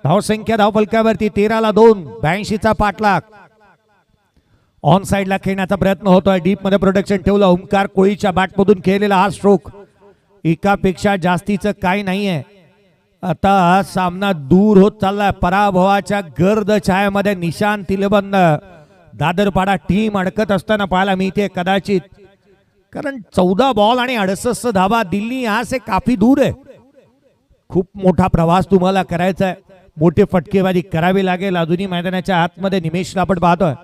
[SPEAKER 2] धावसंख्या धावफलकावरती 13ला 2. 82चा पाठलाग. ऑन साइडला खेळण्याचा प्रयत्न होतोय. डीप मध्ये प्रोटेक्शन ठेवलं. ओमकार कोळीच्या बॅटमधून खेळलेला हा स्ट्रोक. एकापेक्षा जास्तीचं काही नाहीये. आता हा सामना दूर होत चाललाय. पराभवाच्या गर्द छायामध्ये निशांत तिलबंद दादरपाडा टीम अडकत असताना पाहायला मिळते कदाचित. कारण 14 बॉल आणि 68 धावा. दिल्ली यहाँ से काफी दूर आहे. खूप मोठा प्रवास तुम्हाला करायचा आहे. मोठे फटकेबाजी करावी लागेल. अजूनही मैदानाच्या आतमध्ये निमेशला आपण पाहतोय.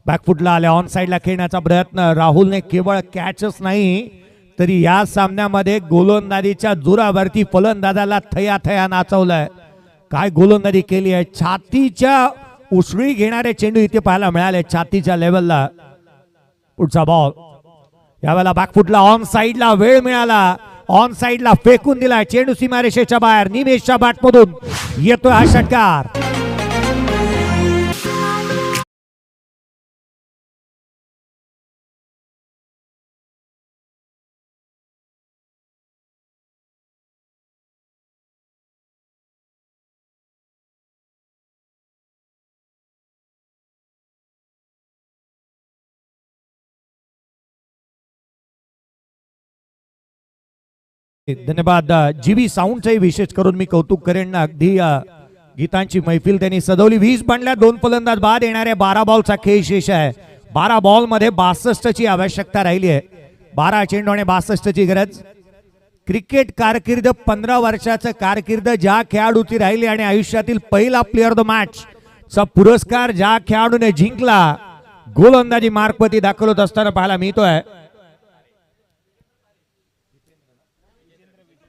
[SPEAKER 2] बॅकफुटला आले. ऑन साइडला खेळण्याचा प्रयत्न. राहुलने केवळ कॅचच नाही तरी या सामन्यामध्ये गोलंदाजीच्या जोरावरती फलंदाजाला थया थया नाचवलाय. काय गोलंदाजी केली आहे. छातीच्या उसळी घेणारे चेंडू इथे पाहायला मिळाले छातीच्या लेवलला. पुढचा बॉल यावेळेला बॅकफुटला. ऑन साइडला वेळ मिळाला. ऑन साइडला फेकून दिला. चेंडू सीमारेषेच्या बाहेर. निमेशच्या बॅटमधून येतोय हा षटकार. धन्यवाद. जीबी साऊंडचंही विशेष करून मी कौतुक करेन ना. अगदी गीतांची मैफिल त्यांनी सजवली. 20 बनल्या, 2 फलंदाज बाद येणारे. 12 बॉलचा खेळ शेष आहे. 12 बॉल मध्ये 62 ची आवश्यकता राहिली आहे. 12 चेंडू आणि 62 ची गरज. क्रिकेट कारकीर्द 15 वर्षाचं कारकीर्द ज्या खेळाडूची राहिली आणि आयुष्यातील पहिला प्लेअर द मॅच चा पुरस्कार ज्या खेळाडूने जिंकला, गोलंदाजी मार्कवरती दाखल होत असताना पाहायला मिळतोय.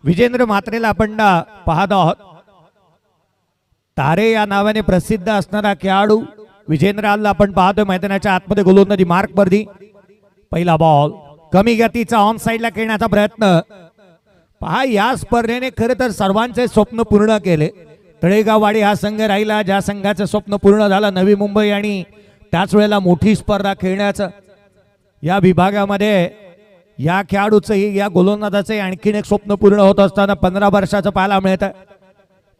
[SPEAKER 2] विजेंद्र म्हात्रेला आपण पाहत आहोत. तारे या नावाने प्रसिद्ध असणारा खेळाडू विजेंद्रला आपण पाहतोय मैदानाच्या आतमध्ये गोलंदाजी मार्कवरती. पहिला बॉल कमी गतीचा ऑन साइडला खेळण्याचा प्रयत्न. पहा, या स्पर्धेने खरं तर सर्वांचे स्वप्न पूर्ण केले. तळेगाववाडी हा संघ राहिला ज्या संघाचं स्वप्न पूर्ण झालं. नवी मुंबई आणि त्याच वेळेला मोठी स्पर्धा खेळण्याचं या विभागामध्ये या खेळाडूचंही या गोलंदाजाचंही आणखीन एक स्वप्न पूर्ण होत असताना 15 वर्षाचं पाहायला मिळतं.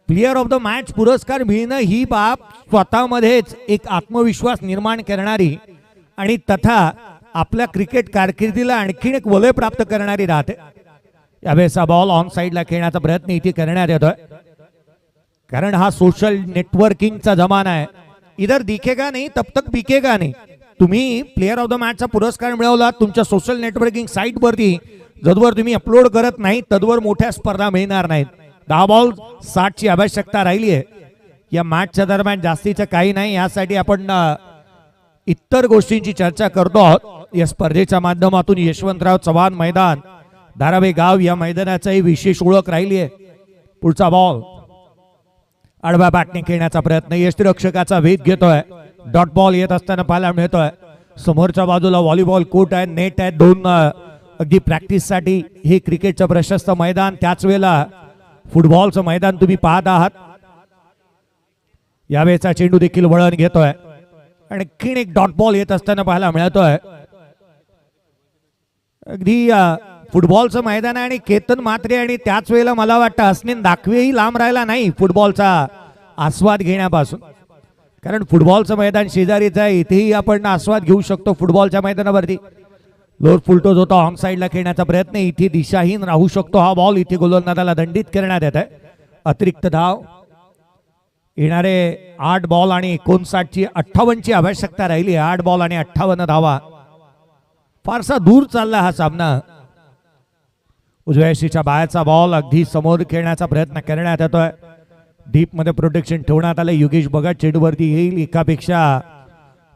[SPEAKER 2] प्लेअर ऑफ द मॅच पुरस्कार मिळणं ही बाब स्वतःमध्येच एक आत्मविश्वास निर्माण करणारी आणि तथा आपल्या क्रिकेट कारकिर्दीला आणखीन एक वलय प्राप्त करणारी राहते. यावेळेचा बॉल ऑन साइडला खेळण्याचा प्रयत्न इथे करण्यात येतोय. कारण हा सोशल नेटवर्किंगचा जमाना आहे. इधर दिखेगा नाही तब तक बिकेगा नाही. तुम्ही प्लेअर ऑफ द मॅचचा पुरस्कार मिळवला तुमच्या सोशल नेटवर्किंग साईट वरती, जदवर तुम्ही अपलोड करत नाही तदवर मोठ्या स्पर्धा मिळणार नाहीत. 10 बॉल 60 ची आवश्यकता राहिली आहे. या मॅचच्या दरम्यान जास्तीचं काही नाही. यासाठी आपण इतर गोष्टींची चर्चा करतो आहोत. या स्पर्धेच्या माध्यमातून यशवंतराव चव्हाण मैदान, धारावे गाव या मैदानाचाही विशेष ओळख राहिली आहे. पुढचा बॉल आडव्या बॅटने खेळण्याचा प्रयत्न. यष्टिरक्षकाचा वेध घेतोय. डॉट बॉल येत असताना पाहायला मिळतोय. समोरच्या बाजूला व्हॉलीबॉल कोर्ट आहे, नेट आहे. 2 अगदी प्रॅक्टिस साठी हे क्रिकेटचं प्रशस्त मैदान, त्याच वेळेला फुटबॉलचं मैदान तुम्ही पाहत आहात. यावेळेचा चेंडू देखील वळण घेतोय. आणखीन एक डॉट बॉल येत असताना पाहायला मिळतोय. अगदी फुटबॉलचं मैदान आहे आणि केतन म्हात्रे आणि त्याच वेळेला मला वाटतं हसनीन दाखवेही लांब राहिला नाही फुटबॉलचा आस्वाद घेण्यापासून. कारण फुटबॉलचं मैदान शेजारीच आहे. इथेही आपण आस्वाद घेऊ शकतो फुटबॉलच्या मैदानावरती. लोअर फुलटोज होता, ऑन साइडला खेळण्याचा प्रयत्न. इथे दिशाहीन राहू शकतो हा बॉल. इथे गोलंदाजाला दंडित करण्यात येत आहे. अतिरिक्त धाव. येणारे 8 बॉल आणि 59 58 आवश्यकता राहिली. 8 बॉल आणि 58 धावा. फारसा दूर चालला हा सामना. उजव्या यशीच्या बाहेरचा बॉल अगदी समोर खेळण्याचा प्रयत्न करण्यात येतोय. डीप मध्ये प्रोटेक्शन ठेवण्यात आलं. योगेश बघा चेंडूवरती येईल. एकापेक्षा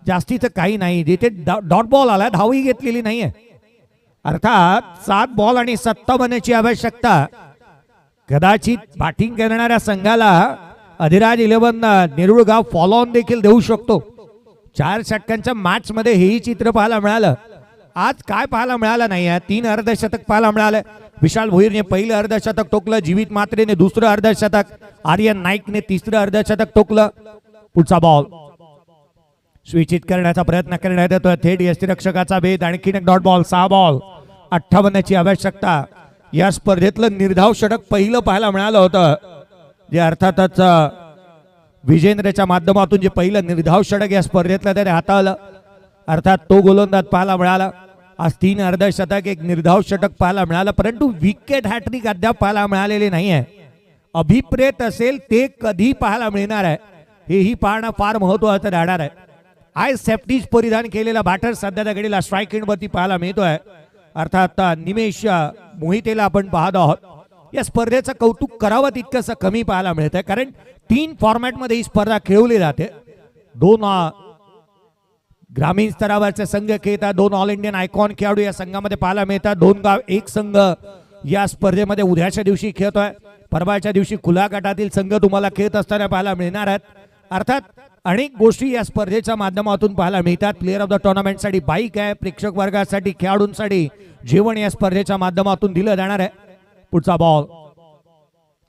[SPEAKER 2] जास्तीचं काही नाही. जिथे डॉट बॉल आला धावही घेतलेली नाहीये. अर्थात 7 बॉल आणि 57 आवश्यकता. कदाचित बॅटिंग करणाऱ्या संघाला अधिराज 11 नेरुळगाव फॉलो ऑन देखील देऊ शकतो. 4 षटकांच्या मॅच मध्ये हेही चित्र पाहायला मिळालं. आज काय पाहायला मिळालं नाही. 3 अर्धशतक पाहायला मिळालं. विशाल भोईरने पहिलं अर्धशतक ठोकलं. जीवित म्हात्रेने दुसरं अर्धशतक. आर्यन नाईकने तिसरं अर्धशतक ठोकलं. पुढचा बॉल स्विचित करण्याचा प्रयत्न करण्यात येतोय. थेट यष्टिरक्षकाचा भेद. आणखीन एक डॉट बॉल. 6 बॉल 58 आवश्यकता. या स्पर्धेतलं निर्धाव षटक पहिलं पाहायला मिळालं होतं, जे अर्थातच विजेंद्रच्या माध्यमातून जे पहिलं निर्धाव षटक या स्पर्धेतलं त्याने हाताळलं. अर्थात तो गोलंदाज पाहायला मिळाला. आज 3 अर्धशतक, 1 निर्धाव षटक पाहायला मिळालं. परंतु विकेट हॅट्रिक अद्याप पाहायला मिळालेली नाहीये. अभिप्रेत असेल ते कधी पाहायला मिळणार आहे हेही पाहणं फार महत्वाचं राहणार आहे. आय सेफ्टीज परिधान केलेला बॅटर सध्याच्या घडीला स्ट्राईक एंडवरती पाहायला मिळतोय. अर्थात निमेश मोहितेला आपण पाहत आहोत. या स्पर्धेचं कौतुक करावं तितकंसं कमी पाहायला मिळतंय. कारण 3 फॉर्मॅट मध्ये ही स्पर्धा खेळवली जाते. 2 ग्रामीण स्तरावरचे संघ खेळतात. 2 ऑल इंडियन आयकॉन खेळाडू या संघामध्ये पाहायला मिळतात. 2 गाव 1 संघ या स्पर्धेमध्ये उद्याच्या दिवशी खेळतोय. परवाच्या दिवशी खुल्या गटातील संघ तुम्हाला खेळत असताना पाहायला मिळणार आहेत. अर्थात अनेक गोष्टी या स्पर्धेच्या माध्यमातून पाहायला मिळतात. प्लेअर ऑफ द टुर्नामेंट साठी बाईक आहे. प्रेक्षक वर्गासाठी खेळाडूंसाठी जेवण या स्पर्धेच्या माध्यमातून दिलं जाणार आहे. पुढचा बॉल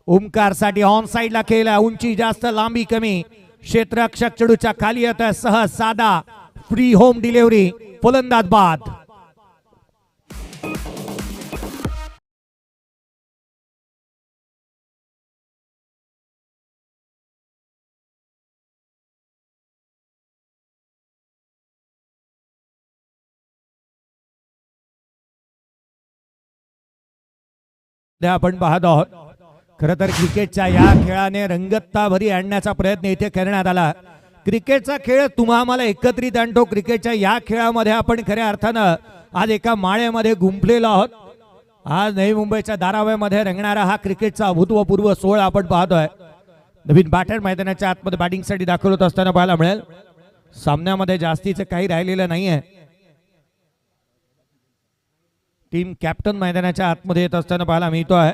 [SPEAKER 2] ओमकार साठी ऑन साइडला खेळला. उंची जास्त लांबी कमी. क्षेत्ररक्षक चेंडूच्या खाली येतोय. सहज साधा फ्री होम डिलिव्हरी. फलंदाज बाद. आपण पाहत आहोत. खरं तर क्रिकेटच्या या खेळाने रंगतता भरी आणण्याचा प्रयत्न इथे करण्यात आला. क्रिकेटचा खेळ तुम्हा आम्हाला एकत्रित आणतो. क्रिकेटच्या या खेळामध्ये आपण खऱ्या अर्थानं आज एका माळेमध्ये गुंफलेलो आहोत. आज नवी मुंबईच्या धाराव्यामध्ये रंगणारा हा क्रिकेटचा अभूतपूर्व सोहळा आपण पाहतोय. नवीन बॅटर मैदानाच्या आतमध्ये बॅटिंगसाठी दाखल होत असताना पाहायला मिळेल. सामन्यामध्ये जास्तीचं काही राहिलेलं नाहीये. टीम कॅप्टन मैदानाच्या आतमध्ये येत असताना पाहायला मिळतोय.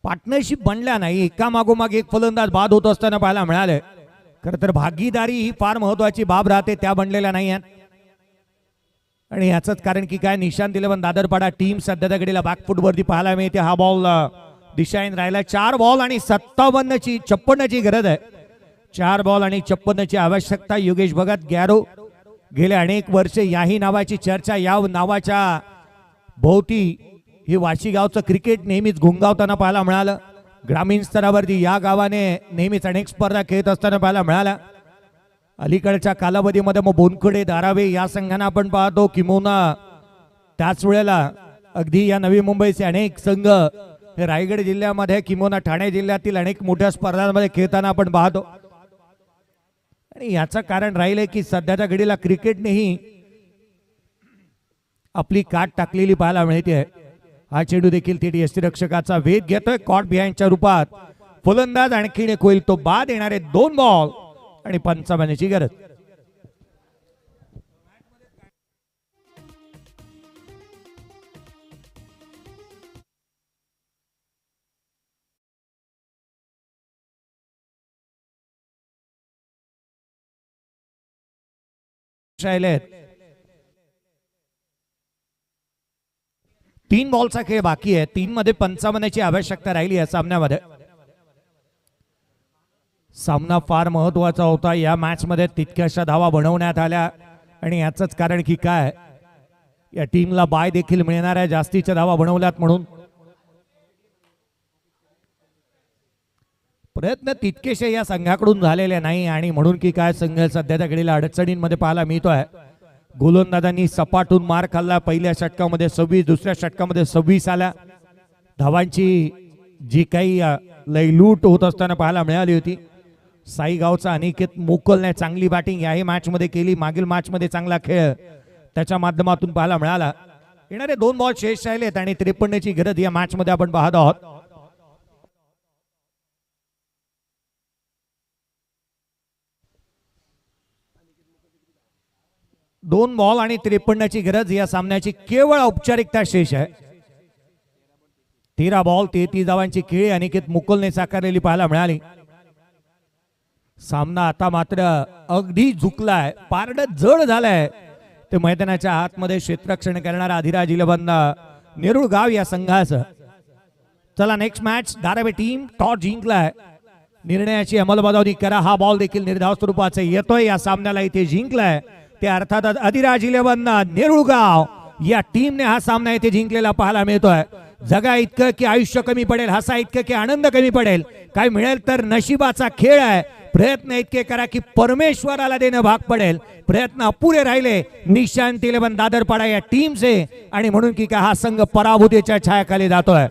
[SPEAKER 2] पार्टनरशिप बनल्या नाही, एकामागोमाग एक फलंदाज बाद होत असताना पाहायला मिळाले. खरं तर भागीदारी ही फार महत्वाची बाब राहते, त्या बनलेल्या नाही आहेत. आणि याचंच कारण की काय, निशांत 11 दादरपाडा टीम सध्याच्या घडीला बॅकफुटवरती पाहायला मिळते. हा बॉल दिशाहीन राहिला. 4 बॉल आणि 56ची गरज आहे. 4 बॉल आणि 56ची आवश्यकता. योगेश भगत गॅरो गेले अनेक वर्षे याही नावाची चर्चा, या नावाच्या भोवती हे वाशी गावचं क्रिकेट नेहमीच घुंगावताना पाहायला मिळालं. ग्रामीण स्तरावरती या गावाने नेहमीच अनेक स्पर्धा खेळत असताना पाहायला मिळाला. अलीकडच्या कालावधीमध्ये मग बोनखडे, धारावे या संघांना आपण पाहतो. किंबहुना त्याच वेळेला अगदी या नवी मुंबईचे अनेक संघ हे रायगड जिल्ह्यामध्ये किंबहुना ठाणे जिल्ह्यातील अनेक मोठ्या स्पर्धांमध्ये खेळताना आपण पाहतो. आणि याचं कारण राहिले की सध्याच्या घडीला क्रिकेटनेही आपली काट टाकलेली पाहायला मिळते. हा चेंडू देखील थेट यष्टीरक्षकाचा वेध घेतोय. कॉट बिहाइंडच्या रूपात फलंदाज आणखीन एक होईल, तो बाद. येणारे 2 बॉल आणि 55ची गरज. राहिलेत 3 बॉलचा खेळ बाकी आहे. 3 मध्ये 55ची आवश्यकता राहिली या सामन्यामध्ये. सामना फार महत्वाचा होता. या मॅच मध्ये तितक्याशा धावा बनवण्यात आल्या आणि याचंच कारण की काय, या टीमला बाय देखील मिळणार आहे जास्तीच्या धावा बनवल्यात म्हणून. प्रयत्न तितकेशे या संघाकडून झालेले नाही आणि म्हणून की काय संघ सध्याच्या घडीला अडचणींमध्ये पाहायला मिळतोय. गोलंदाजांनी सपाटून मार खाल्ला. पहिल्या षटकामध्ये 26, दुसऱ्या षटकामध्ये 26 आल्या. धावांची जी काही लयलूट होत असताना पाहायला मिळाली होती. साईगावचा अनिकेत मोकलने चांगली बॅटिंग याही मॅच मध्ये केली. मागील मॅच मध्ये चांगला खेळ त्याच्या माध्यमातून पाहायला मिळाला. येणारे 2 बॉल शेष राहिलेत आणि 53ची गरज या मॅच मध्ये आपण पाहत आहोत. दोन बॉल आणि 53ची गरज या सामन्याची केवळ औपचारिकता शेष आहे. 13 बॉल 33 धावांची खेळी अनिकेत मुकुलने साकारलेली पाहायला मिळाली. सामना आता मात्र अगदी झुकलाय, पारड जड झालाय. ते मैदानाच्या आतमध्ये क्षेत्ररक्षण करणारा अधिराज 11 नेरुळ गाव या संघाचं. चला next match. Dharavi team toss जिंकलाय. निर्णयाची अंमलबजावणी करा. हा बॉल देखील निर्धाव स्वरूपाचा येतोय. या सामन्याला इथे जिंकलाय ते अर्थात अधिराज 11 नेरुळ गाव या टीमने हा सामना इथे जिंकलेला पाहायला मिळतोय. जगा इतकं की आयुष्य कमी पडेल, हसा इतकं की आनंद कमी पडेल. काय मिळेल तर नशिबाचा खेळ आहे. प्रयत्न इतके करा की परमेश्वराला देणं भाग पडेल. प्रयत्न अपुरे राहिले निशांत 11 दादरपाडा या टीमचे आणि म्हणून की काय हा संघ पराभूतीच्या छायाखाली जातोय.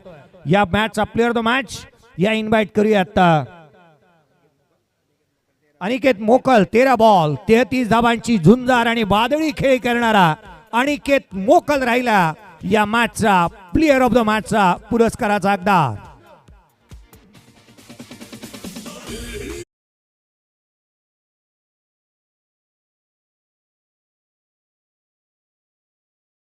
[SPEAKER 2] या मॅचचा प्लेअर ऑफ द मॅच या इन्व्हाइट करूया आता अनिकेत मोकल. 13 बॉल 33 धावांची झुंजार आणि वादळी खेळ करणारा अनिकेत मोकल राहिला या मॅचचा प्लेअर ऑफ द मॅचचा पुरस्काराचा हकदार.